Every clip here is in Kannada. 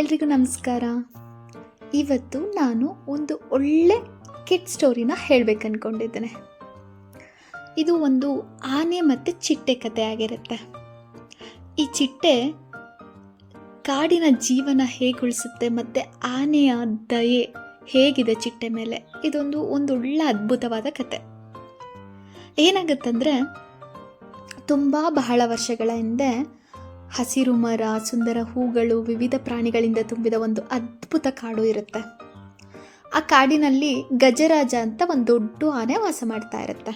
ಎಲ್ರಿಗೂ ನಮಸ್ಕಾರ. ಇವತ್ತು ನಾನು ಒಂದು ಒಳ್ಳೆ ಕಿಡ್ ಸ್ಟೋರಿನ ಹೇಳಬೇಕು ಅಂದ್ಕೊಂಡಿದ್ದೇನೆ. ಇದು ಒಂದು ಆನೆ ಮತ್ತು ಚಿಟ್ಟೆ ಕಥೆ ಆಗಿರುತ್ತೆ. ಈ ಚಿಟ್ಟೆ ಕಾಡಿನ ಜೀವನ ಹೇಗೆ ಉಳಿಸುತ್ತೆ ಮತ್ತು ಆನೆಯ ದಯೆ ಹೇಗಿದೆ ಚಿಟ್ಟೆ ಮೇಲೆ, ಇದೊಂದು ಒಳ್ಳೆ ಅದ್ಭುತವಾದ ಕತೆ. ಏನಾಗುತ್ತಂದರೆ, ಬಹಳ ವರ್ಷಗಳ ಹಿಂದೆ ಹಸಿರು ಮರ, ಸುಂದರ ಹೂಗಳು, ವಿವಿಧ ಪ್ರಾಣಿಗಳಿಂದ ತುಂಬಿದ ಒಂದು ಅದ್ಭುತ ಕಾಡು ಇರುತ್ತೆ. ಆ ಕಾಡಿನಲ್ಲಿ ಗಜರಾಜ ಅಂತ ಒಂದು ದೊಡ್ಡ ಆನೆ ವಾಸ ಮಾಡ್ತಾ ಇರುತ್ತೆ.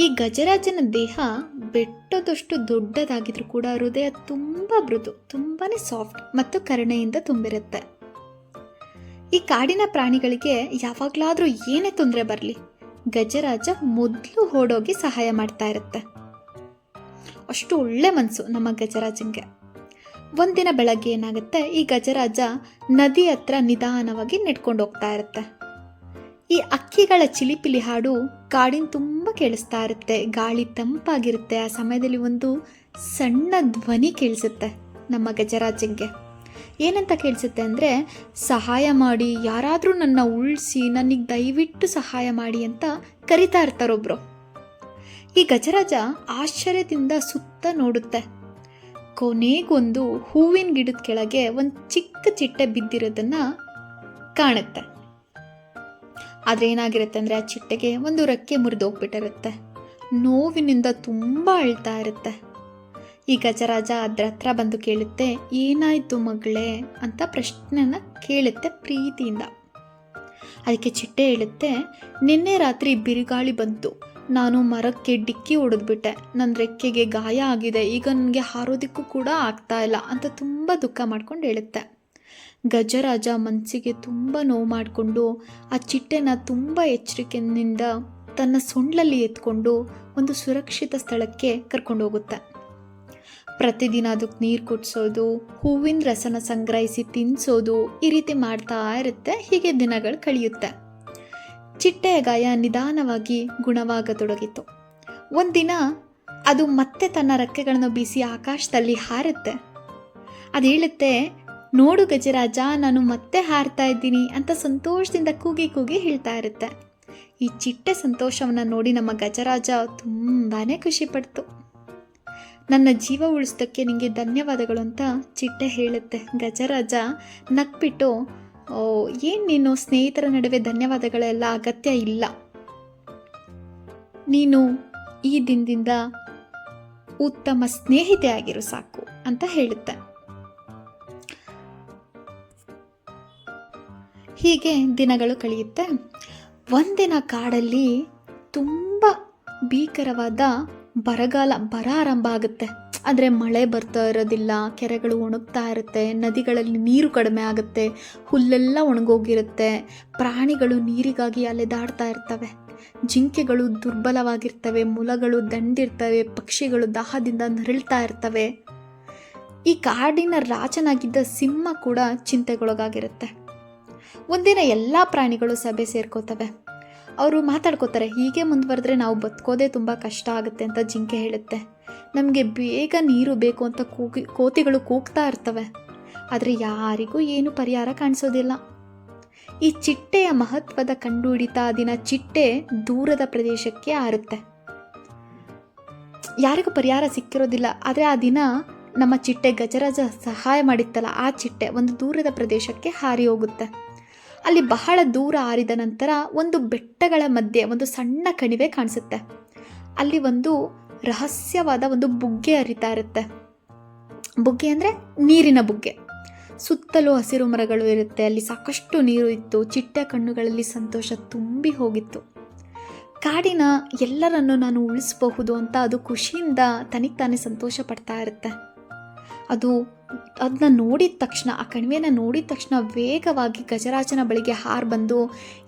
ಈ ಗಜರಾಜನ ದೇಹ ಬೆಟ್ಟದಷ್ಟು ದೊಡ್ಡದಾಗಿದ್ರೂ ಕೂಡ ಹೃದಯ ತುಂಬ ಮೃದು, ತುಂಬಾ ಸಾಫ್ಟ್ ಮತ್ತು ಕರುಣೆಯಿಂದ ತುಂಬಿರುತ್ತೆ. ಈ ಕಾಡಿನ ಪ್ರಾಣಿಗಳಿಗೆ ಯಾವಾಗಲಾದರೂ ಏನೇ ತೊಂದರೆ ಬರಲಿ, ಗಜರಾಜ ಮೊದಲು ಓಡೋಗಿ ಸಹಾಯ ಮಾಡ್ತಾ ಇರುತ್ತೆ. ಅಷ್ಟು ಒಳ್ಳೆ ಮನಸ್ಸು ನಮ್ಮ ಗಜರಾಜಂಗೆ. ಒಂದಿನ ಬೆಳಗ್ಗೆ ಏನಾಗುತ್ತೆ, ಈ ಗಜರಾಜ ನದಿ ಹತ್ರ ನಿಧಾನವಾಗಿ ನೆಡ್ಕೊಂಡು ಹೋಗ್ತಾ ಇರುತ್ತೆ. ಈ ಅಕ್ಕಿಗಳ ಚಿಲಿಪಿಲಿ ಹಾಡು ಕಾಡಿನ ತುಂಬ ಕೇಳಿಸ್ತಾ ಇರುತ್ತೆ. ಗಾಳಿ ತಂಪಾಗಿರುತ್ತೆ. ಆ ಸಮಯದಲ್ಲಿ ಒಂದು ಸಣ್ಣ ಧ್ವನಿ ಕೇಳಿಸುತ್ತೆ ನಮ್ಮ ಗಜರಾಜಂಗೆ. ಏನಂತ ಕೇಳಿಸುತ್ತೆ ಅಂದರೆ, ಸಹಾಯ ಮಾಡಿ, ಯಾರಾದರೂ ನನ್ನ ಉಳಿಸಿ, ನನಗೆ ದಯವಿಟ್ಟು ಸಹಾಯ ಮಾಡಿ ಅಂತ ಕರಿತಾ ಇರ್ತಾರೊಬ್ರು. ಈ ಗಜರಾಜ ಆಶ್ಚರ್ಯದಿಂದ ಸುತ್ತ ನೋಡುತ್ತೆ. ಕೊನೆಗೊಂದು ಹೂವಿನ ಗಿಡದ ಕೆಳಗೆ ಒಂದು ಚಿಕ್ಕ ಚಿಟ್ಟೆ ಬಿದ್ದಿರೋದನ್ನ ಕಾಣುತ್ತೆ. ಆದರೆ ಏನಾಗಿರುತ್ತೆ ಅಂದರೆ, ಆ ಚಿಟ್ಟೆಗೆ ಒಂದು ರೆಕ್ಕೆ ಮುರಿದೋಗ್ಬಿಟ್ಟಿರುತ್ತೆ. ನೋವಿನಿಂದ ತುಂಬ ಅಳ್ತಾ ಇರುತ್ತೆ. ಈ ಗಜರಾಜ ಅದ್ರ ಹತ್ರ ಬಂದು ಕೇಳುತ್ತೆ, ಏನಾಯ್ತು ಮಗಳೇ ಅಂತ ಪ್ರಶ್ನೆನ ಕೇಳುತ್ತೆ ಪ್ರೀತಿಯಿಂದ. ಅದಕ್ಕೆ ಚಿಟ್ಟೆ ಹೇಳುತ್ತೆ, ನಿನ್ನೆ ರಾತ್ರಿ ಬಿರುಗಾಳಿ ಬಂತು, ನಾನು ಮರಕ್ಕೆ ಡಿಕ್ಕಿ ಹೊಡೆದ್ಬಿಟ್ಟೆ, ನನ್ನ ರೆಕ್ಕೆಗೆ ಗಾಯ ಆಗಿದೆ, ಈಗ ನನಗೆ ಹಾರೋದಕ್ಕೂ ಕೂಡ ಆಗ್ತಾ ಇಲ್ಲ ಅಂತ ತುಂಬ ದುಃಖ ಮಾಡ್ಕೊಂಡು ಹೇಳುತ್ತೆ. ಗಜರಾಜ ಮನಸ್ಸಿಗೆ ತುಂಬ ನೋವು ಮಾಡಿಕೊಂಡು ಆ ಚಿಟ್ಟೆನ ತುಂಬ ಎಚ್ಚರಿಕೆಯಿಂದ ತನ್ನ ಸೊಂಡ್ಲಲ್ಲಿ ಎತ್ಕೊಂಡು ಒಂದು ಸುರಕ್ಷಿತ ಸ್ಥಳಕ್ಕೆ ಕರ್ಕೊಂಡು ಹೋಗುತ್ತೆ. ಪ್ರತಿದಿನ ಅದಕ್ಕೆ ನೀರು ಕುಡಿಸೋದು, ಹೂವಿನ ರಸನ ಸಂಗ್ರಹಿಸಿ ತಿನ್ನಿಸೋದು, ಈ ರೀತಿ ಮಾಡ್ತಾ ಇರುತ್ತೆ. ಹೀಗೆ ದಿನಗಳು ಕಳೆಯುತ್ತೆ. ಚಿಟ್ಟೆಯ ಗಾಯ ನಿಧಾನವಾಗಿ ಗುಣವಾಗತೊಡಗಿತು. ಒಂದಿನ ಅದು ಮತ್ತೆ ತನ್ನ ರೆಕ್ಕೆಗಳನ್ನು ಬೀಸಿ ಆಕಾಶದಲ್ಲಿ ಹಾರುತ್ತೆ. ಅದು ಹೇಳುತ್ತೆ, ನೋಡು ಗಜರಾಜ, ನಾನು ಮತ್ತೆ ಹಾರ್ತಾ ಇದ್ದೀನಿ ಅಂತ ಸಂತೋಷದಿಂದ ಕೂಗಿ ಕೂಗಿ ಹೇಳ್ತಾ ಇರುತ್ತೆ. ಈ ಚಿಟ್ಟೆ ಸಂತೋಷವನ್ನು ನೋಡಿ ನಮ್ಮ ಗಜರಾಜ ತುಂಬಾ ಖುಷಿಪಡ್ತು. ನನ್ನ ಜೀವ ಉಳಿಸೋದಕ್ಕೆ ನಿಮಗೆ ಧನ್ಯವಾದಗಳು ಅಂತ ಚಿಟ್ಟೆ ಹೇಳುತ್ತೆ. ಗಜರಾಜ ನಕ್ಬಿಟ್ಟು, ಏನು ನೀನು ಸ್ನೇಹಿತರ ನಡುವೆ ಧನ್ಯವಾದಗಳೆಲ್ಲ ಅಗತ್ಯ ಇಲ್ಲ, ನೀನು ಈ ದಿನದಿಂದ ಉತ್ತಮ ಸ್ನೇಹಿತೆ ಆಗಿರು ಸಾಕು ಅಂತ ಹೇಳುತ್ತೆ. ಹೀಗೆ ದಿನಗಳು ಕಳೆಯುತ್ತೆ. ಒಂದಿನ ಕಾಡಲ್ಲಿ ತುಂಬ ಭೀಕರವಾದ ಬರ ಆರಂಭ ಆಗುತ್ತೆ. ಆದರೆ ಮಳೆ ಬರ್ತಾ ಇರೋದಿಲ್ಲ, ಕೆರೆಗಳು ಒಣಗ್ತಾ ಇರುತ್ತೆ, ನದಿಗಳಲ್ಲಿ ನೀರು ಕಡಿಮೆ ಆಗುತ್ತೆ, ಹುಲ್ಲೆಲ್ಲ ಒಣಗೋಗಿರುತ್ತೆ, ಪ್ರಾಣಿಗಳು ನೀರಿಗಾಗಿ ಅಲೆದಾಡ್ತಾ ಇರ್ತವೆ, ಜಿಂಕೆಗಳು ದುರ್ಬಲವಾಗಿರ್ತವೆ, ಮೊಲಗಳು ದಂಡಿರ್ತವೆ, ಪಕ್ಷಿಗಳು ದಾಹದಿಂದ ನರಳ್ತಾ ಇರ್ತವೆ. ಈ ಕಾಡಿನ ರಾಜನಾಗಿದ್ದ ಸಿಂಹ ಕೂಡ ಚಿಂತೆಗೊಳಗಾಗಿರುತ್ತೆ. ಒಂದಿನ ಎಲ್ಲ ಪ್ರಾಣಿಗಳು ಸಭೆ ಸೇರ್ಕೋತವೆ. ಅವರು ಮಾತಾಡ್ಕೋತಾರೆ, ಹೀಗೆ ಮುಂದುವರೆದ್ರೆ ನಾವು ಬದುಕೋದೇ ತುಂಬ ಕಷ್ಟ ಆಗುತ್ತೆ ಅಂತ. ಜಿಂಕೆ ಹೇಳುತ್ತೆ, ನಮಗೆ ಬೇಗ ನೀರು ಬೇಕು ಅಂತ ಕೋತಿಗಳು ಕೂಗ್ತಾ ಇರ್ತವೆ, ಆದರೆ ಯಾರಿಗೂ ಏನು ಪರಿಹಾರ ಕಾಣಿಸೋದಿಲ್ಲ. ಈ ಚಿಟ್ಟೆಯ ಮಹತ್ವದ ಕಂಡುಹಿಡಿತಾ ದಿನ ಚಿಟ್ಟೆ ದೂರದ ಪ್ರದೇಶಕ್ಕೆ ಹಾರುತ್ತೆ. ಯಾರಿಗೂ ಪರಿಹಾರ ಸಿಕ್ಕಿರೋದಿಲ್ಲ. ಆದರೆ ಆ ದಿನ ನಮ್ಮ ಚಿಟ್ಟೆ ಗಜರಾಜ ಸಹಾಯ ಮಾಡಿತ್ತಲ್ಲ, ಆ ಚಿಟ್ಟೆ ಒಂದು ದೂರದ ಪ್ರದೇಶಕ್ಕೆ ಹಾರಿ ಹೋಗುತ್ತೆ. ಅಲ್ಲಿ ಬಹಳ ದೂರ ಹಾರಿದ ನಂತರ ಒಂದು ಬೆಟ್ಟಗಳ ಮಧ್ಯೆ ಒಂದು ಸಣ್ಣ ಕಣಿವೆ ಕಾಣಿಸುತ್ತೆ. ಅಲ್ಲಿ ಒಂದು ರಹಸ್ಯವಾದ ಒಂದು ಬುಗ್ಗೆ ಹರಿತಾ ಇರುತ್ತೆ. ಬುಗ್ಗೆ ಅಂದರೆ ನೀರಿನ ಬುಗ್ಗೆ. ಸುತ್ತಲೂ ಹಸಿರು ಮರಗಳು ಇರುತ್ತೆ. ಅಲ್ಲಿ ಸಾಕಷ್ಟು ನೀರು ಇತ್ತು. ಚಿಟ್ಟೆ ಕಣ್ಣುಗಳಲ್ಲಿ ಸಂತೋಷ ತುಂಬಿ ಹೋಗಿತ್ತು. ಕಾಡಿನ ಎಲ್ಲರನ್ನು ನಾನು ಉಳಿಸಬಹುದು ಅಂತ ಅದು ಖುಷಿಯಿಂದ ತನಿಗೆ ತಾನೇ ಸಂತೋಷ ಪಡ್ತಾ ಇರುತ್ತೆ. ಅದನ್ನ ನೋಡಿದ ತಕ್ಷಣ, ಆ ಕಣಿವೆನ ನೋಡಿದ ತಕ್ಷಣ ವೇಗವಾಗಿ ಗಜರಾಜನ ಬಳಿಗೆ ಹಾರು ಬಂದು,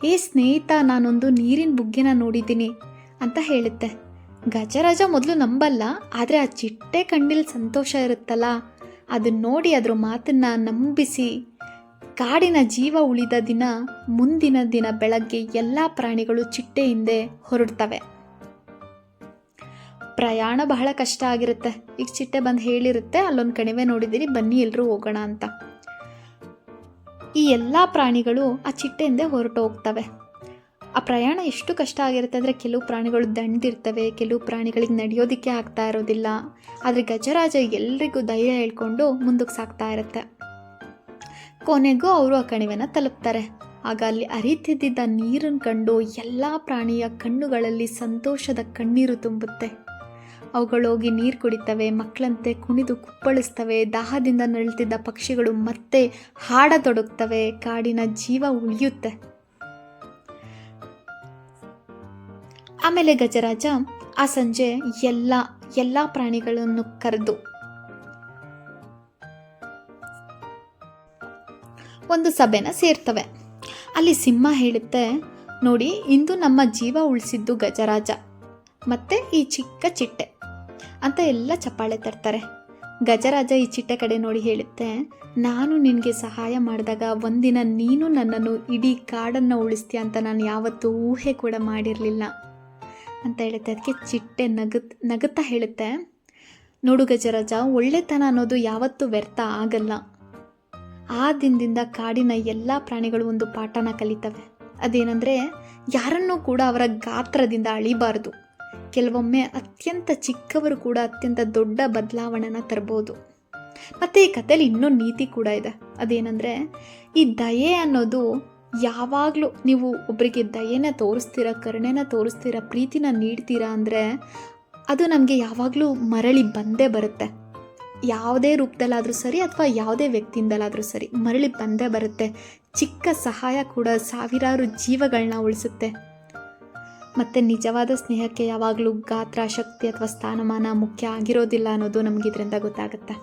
ಏ ಸ್ನೇಹಿತ, ನಾನೊಂದು ನೀರಿನ ಬುಗ್ಗೆನ ನೋಡಿದ್ದೀನಿ ಅಂತ ಹೇಳುತ್ತೆ. ಗಜರಾಜ ಮೊದಲು ನಂಬಲ್ಲ, ಆದರೆ ಆ ಚಿಟ್ಟೆ ಕಣ್ಣಲ್ಲಿ ಸಂತೋಷ ಇರುತ್ತಲ್ಲ, ಅದನ್ನ ನೋಡಿ ಅದ್ರ ಮಾತನ್ನು ನಂಬಿಸಿ ಕಾಡಿನ ಜೀವ ಉಳಿದ ದಿನ ಮುಂದಿನ ದಿನ ಬೆಳಗ್ಗೆ ಎಲ್ಲ ಪ್ರಾಣಿಗಳು ಚಿಟ್ಟೆ ಹಿಂದೆ ಹೊರಡ್ತವೆ. ಪ್ರಯಾಣ ಬಹಳ ಕಷ್ಟ ಆಗಿರುತ್ತೆ. ಈಗ ಚಿಟ್ಟೆ ಬಂದು ಹೇಳಿರುತ್ತೆ, ಅಲ್ಲೊಂದು ಕಣಿವೆ ನೋಡಿದ್ದೀರಿ, ಬನ್ನಿ ಎಲ್ಲರೂ ಹೋಗೋಣ ಅಂತ. ಈ ಎಲ್ಲ ಪ್ರಾಣಿಗಳು ಆ ಚಿಟ್ಟೆಯಿಂದ ಹೊರಟು ಹೋಗ್ತವೆ. ಆ ಪ್ರಯಾಣ ಎಷ್ಟು ಕಷ್ಟ ಆಗಿರುತ್ತೆ ಅಂದರೆ, ಕೆಲವು ಪ್ರಾಣಿಗಳು ದಣ್ದಿರ್ತವೆ, ಕೆಲವು ಪ್ರಾಣಿಗಳಿಗೆ ನಡೆಯೋದಕ್ಕೆ ಆಗ್ತಾ ಇರೋದಿಲ್ಲ. ಆದರೆ ಗಜರಾಜ ಎಲ್ರಿಗೂ ಧೈರ್ಯ ಹೇಳ್ಕೊಂಡು ಮುಂದಕ್ಕೆ ಸಾಗ್ತಾ ಇರುತ್ತೆ. ಕೊನೆಗೂ ಅವರು ಆ ಕಣಿವೆನ ತಲುಪ್ತಾರೆ. ಆಗ ಅಲ್ಲಿ ಹರಿತಿದ್ದ ನೀರನ್ನು ಕಂಡು ಎಲ್ಲ ಪ್ರಾಣಿಯ ಕಣ್ಣುಗಳಲ್ಲಿ ಸಂತೋಷದ ಕಣ್ಣೀರು ತುಂಬುತ್ತೆ. ಅವುಗಳೋಗಿ ನೀರು ಕುಡಿತವೆ, ಮಕ್ಕಳಂತೆ ಕುಣಿದು ಕುಪ್ಪಳಿಸ್ತವೆ. ದಾಹದಿಂದ ನರಳುತ್ತಿದ್ದ ಪಕ್ಷಿಗಳು ಮತ್ತೆ ಹಾಡತೊಡಗ್ತವೆ. ಕಾಡಿನ ಜೀವ ಉಳಿಯುತ್ತೆ. ಆಮೇಲೆ ಗಜರಾಜ ಆ ಸಂಜೆ ಎಲ್ಲ ಪ್ರಾಣಿಗಳನ್ನು ಕರೆದು ಒಂದು ಸಭೆನ ಸೇರ್ತವೆ. ಅಲ್ಲಿ ಸಿಂಹ ಹೇಳುತ್ತೆ, ನೋಡಿ, ಇಂದು ನಮ್ಮ ಜೀವ ಉಳಿಸಿದ್ದು ಗಜರಾಜ ಮತ್ತೆ ಈ ಚಿಕ್ಕ ಚಿಟ್ಟೆ ಅಂತ ಎಲ್ಲ ಚಪ್ಪಾಳೆ ತರ್ತಾರೆ. ಗಜರಾಜ ಈ ಚಿಟ್ಟೆ ಕಡೆ ನೋಡಿ ಹೇಳುತ್ತೆ, ನಾನು ನಿನಗೆ ಸಹಾಯ ಮಾಡಿದಾಗ ಒಂದಿನ ನೀನು ನನ್ನನ್ನು ಇಡೀ ಕಾಡನ್ನು ಉಳಿಸ್ತೀಯ ಅಂತ ನಾನು ಯಾವತ್ತೂ ಊಹೆ ಕೂಡ ಮಾಡಿರಲಿಲ್ಲ ಅಂತ ಹೇಳುತ್ತೆ. ಅದಕ್ಕೆ ಚಿಟ್ಟೆ ನಗುತ್ತಾ ಹೇಳುತ್ತೆ, ನೋಡು ಗಜರಾಜ, ಒಳ್ಳೆತನ ಅನ್ನೋದು ಯಾವತ್ತೂ ವ್ಯರ್ಥ ಆಗಲ್ಲ. ಆ ದಿನದಿಂದ ಕಾಡಿನ ಎಲ್ಲ ಪ್ರಾಣಿಗಳು ಒಂದು ಪಾಠನ ಕಲಿತವೆ. ಅದೇನೆಂದರೆ, ಯಾರನ್ನೂ ಕೂಡ ಅವರ ಗಾತ್ರದಿಂದ ಅಳಿಬಾರ್ದು. ಕೆಲವೊಮ್ಮೆ ಅತ್ಯಂತ ಚಿಕ್ಕವರು ಕೂಡ ಅತ್ಯಂತ ದೊಡ್ಡ ಬದಲಾವಣೆನ ತರ್ಬೋದು. ಮತ್ತು ಈ ಕಥೆಯಲ್ಲಿ ಇನ್ನೊಂದು ನೀತಿ ಕೂಡ ಇದೆ. ಅದೇನೆಂದರೆ, ಈ ದಯೆ ಅನ್ನೋದು ಯಾವಾಗಲೂ ನೀವು ಒಬ್ಬರಿಗೆ ದಯೆನ ತೋರಿಸ್ತೀರಾ, ಕರುಣೆನ ತೋರಿಸ್ತೀರಾ, ಪ್ರೀತಿನ ನೀಡ್ತೀರಾ ಅಂದರೆ ಅದು ನಮಗೆ ಯಾವಾಗಲೂ ಮರಳಿ ಬಂದೇ ಬರುತ್ತೆ. ಯಾವುದೇ ರೂಪದಲ್ಲಾದರೂ ಸರಿ ಅಥವಾ ಯಾವುದೇ ವ್ಯಕ್ತಿಯಿಂದಲಾದರೂ ಸರಿ ಮರಳಿ ಬಂದೇ ಬರುತ್ತೆ. ಚಿಕ್ಕ ಸಹಾಯ ಕೂಡ ಸಾವಿರಾರು ಜೀವಗಳನ್ನ ಉಳಿಸುತ್ತೆ. ಮತ್ತು ನಿಜವಾದ ಸ್ನೇಹಕ್ಕೆ ಯಾವಾಗಲೂ ಗಾತ್ರ, ಶಕ್ತಿ ಅಥವಾ ಸ್ಥಾನಮಾನ ಮುಖ್ಯ ಆಗಿರೋದಿಲ್ಲ ಅನ್ನೋದು ನಮಗಿದ್ರಿಂದ ಗೊತ್ತಾಗುತ್ತೆ.